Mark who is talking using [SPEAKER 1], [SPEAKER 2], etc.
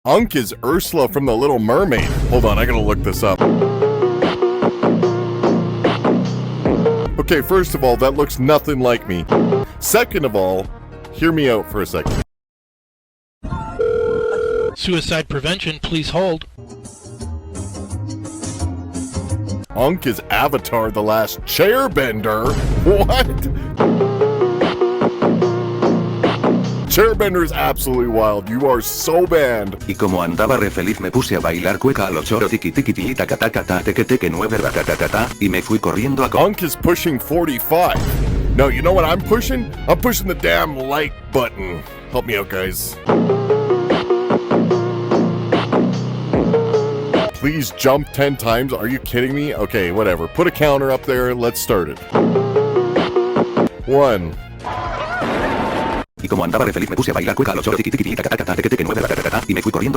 [SPEAKER 1] Unk is Ursula from The Little Mermaid. Hold on, I gotta look this up. Okay, first of all, that looks nothing like me. Second of all, hear me out for a second.
[SPEAKER 2] Suicide prevention, please hold.
[SPEAKER 1] Unk is Avatar the Last Chairbender? What? Chairbender is absolutely wild. You are so banned.
[SPEAKER 3] Y como andaba re feliz me puse a bailar cueca a lo choro tiki tiki tiki taca taca ta teque teque 9 ratatata y me fui corriendo a
[SPEAKER 1] Unk is pushing 45. No, you know what I'm pushing? I'm pushing the damn like button. Help me out, guys. Please jump 10 times. Are you kidding me? Okay, whatever. Put a counter up there. Let's start it. 1.
[SPEAKER 3] Y como andaba re feliz me puse a bailar cueca a lo choro tiki tiki tiki taca taca ta teque teque 9 ratatata y me fui corriendo a